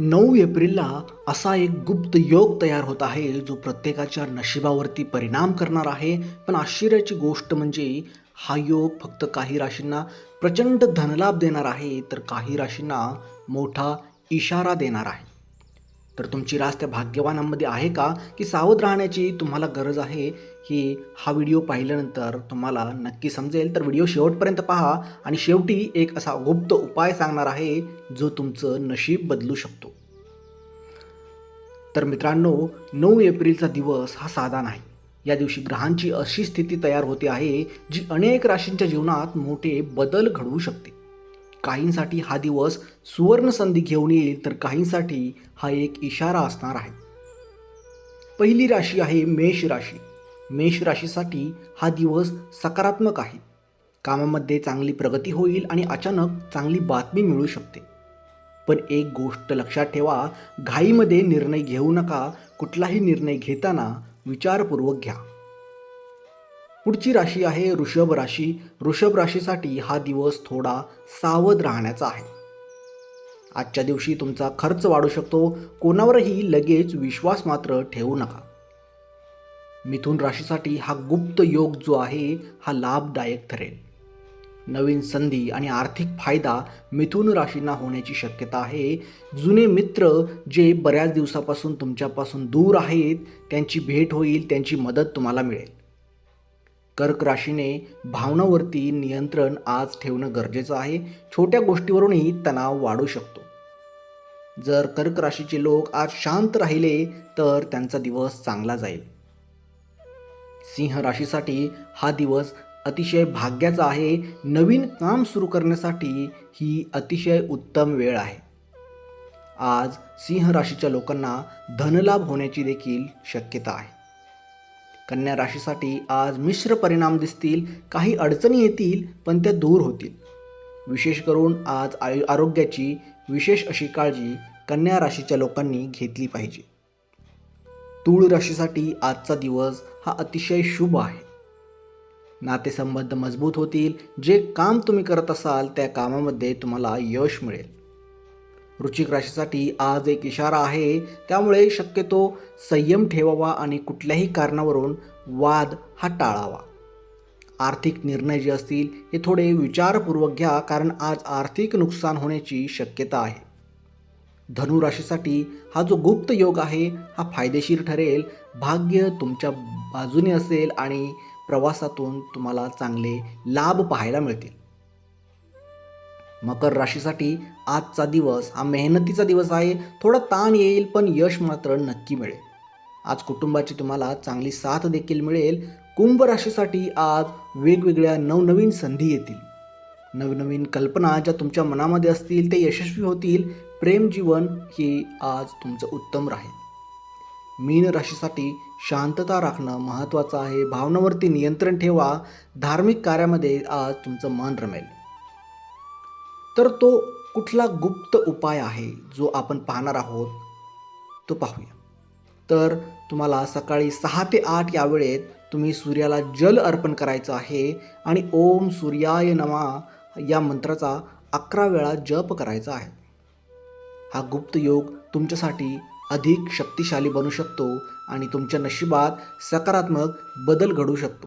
9 एप्रिलला असा एक गुप्त योग तयार होत आहे जो प्रत्येकाच्या नशिबावरती परिणाम करणार आहे. पण आश्चर्याची गोष्ट म्हणजे हा योग फक्त काही राशींना प्रचंड धनलाभ देणार आहे, तर काही राशींना मोठा इशारा देणार आहे. तर तुमची रास त्या भाग्यवानांमध्ये आहे का, की सावध राहण्याची तुम्हाला गरज आहे? ही हा व्हिडिओ पाहिल्यानंतर तुम्हाला नक्की समजेल. तर व्हिडिओ शेवटपर्यंत पहा आणि शेवटी एक असा गुप्त उपाय सांगणार आहे जो तुमचं नशीब बदलू शकतो. तर मित्रांनो, 9 एप्रिलचा दिवस हा साधा नाही. या दिवशी ग्रहांची अशी स्थिती तयार होते आहे जी अनेक राशींच्या जीवनात मोठे बदल घडवू शकते. काहींसाठी हा दिवस सुवर्ण संधी घेऊन येईल, तर काहींसाठी हा एक इशारा असणार आहे. पहिली राशी आहे मेष राशी. मेष राशीसाठी हा दिवस सकारात्मक आहे. कामामध्ये चांगली प्रगती होईल आणि अचानक चांगली बातमी मिळू शकते. पण एक गोष्ट लक्षात ठेवा, घाईमध्ये निर्णय घेऊ नका. कुठलाही निर्णय घेताना विचारपूर्वक घ्या. पुढची राशी आहे वृषभ राशी. वृषभ राशीसाठी हा दिवस थोडा सावध राहण्याचा आहे. आजच्या दिवशी तुमचा खर्च वाढू शकतो. कोणावरही लगेच विश्वास मात्र ठेवू नका. मिथुन राशीसाठी हा गुप्त योग जो आहे हा लाभदायक ठरेल. नवीन संधी आणि आर्थिक फायदा मिथुन राशींना होण्याची शक्यता आहे. जुने मित्र जे बऱ्याच दिवसापासून तुमच्यापासून दूर आहेत त्यांची भेट होईल, त्यांची मदत तुम्हाला मिळेल. कर्क राशीने भावनांवरती नियंत्रण आज ठेवणं गरजेचं आहे. छोट्या गोष्टीवरूनही तणाव वाढू शकतो. जर कर्क राशीचे लोक आज शांत राहिले तर त्यांचा दिवस चांगला जाईल. सिंह राशीसाठी हा दिवस अतिशय भाग्याचा आहे. नवीन काम सुरू करण्यासाठी ही अतिशय उत्तम वेळ आहे. आज सिंह राशीच्या लोकांना धनलाभ होण्याची देखील शक्यता आहे. कन्या राशीसाठी आज मिश्र परिणाम दिसतील. काही अडचणी येतील पण त्या दूर होतील. विशेष करून आज आरोग्याची विशेष अशी काळजी कन्या राशीच्या लोकांनी घेतली पाहिजे. तूळ राशीसाठी आजचा दिवस हा अतिशय शुभ आहे. नातेसंबंध मजबूत होतील. जे काम तुम्ही करत असाल त्या कामामध्ये तुम्हाला यश मिळेल. वृश्चिक राशीसाठी आज एक इशारा आहे, त्यामुळे शक्यतो संयम ठेवावा आणि कुठल्याही कारणावरून वाद हा टाळावा. आर्थिक निर्णय जे असतील हे थोडे विचारपूर्वक घ्या, कारण आज आर्थिक नुकसान होण्याची शक्यता आहे. धनु राशीसाठी हा जो गुप्त योग आहे हा फायदेशीर ठरेल. भाग्य तुमच्या बाजूने असेल आणि प्रवासातून तुम्हाला चांगले लाभ पाहायला मिळतील. मकर राशीसाठी आजचा दिवस हा मेहनतीचा दिवस आहे. थोडा ताण येईल पण यश मात्र नक्की मिळेल. आज कुटुंबाची तुम्हाला चांगली साथ देखील मिळेल. कुंभ राशीसाठी आज वेगवेगळ्या नवनवीन संधी येतील. नवनवीन कल्पना ज्या तुमच्या मनामध्ये असतील ते यशस्वी होतील. प्रेम जीवन हे आज तुमचं उत्तम राहील. मीन राशीसाठी शांतता राखणं महत्त्वाचं आहे. भावनांवरती नियंत्रण ठेवा. धार्मिक कार्यामध्ये आज तुमचं मन रमेल. तर तो कुठला गुप्त उपाय आहे जो आपण पाहणार आहोत तो पाहूया. तर तुम्हाला सकाळी 6 ते 8 या वेळेत तुम्ही सूर्याला जल अर्पण करायचं आहे आणि ओम सूर्याय नमः या मंत्राचा 11 वेळा जप करायचा आहे. हा गुप्त योग तुमच्यासाठी अधिक शक्तिशाली बनू शकतो आणि तुमच्या नशिबात सकारात्मक बदल घडू शकतो.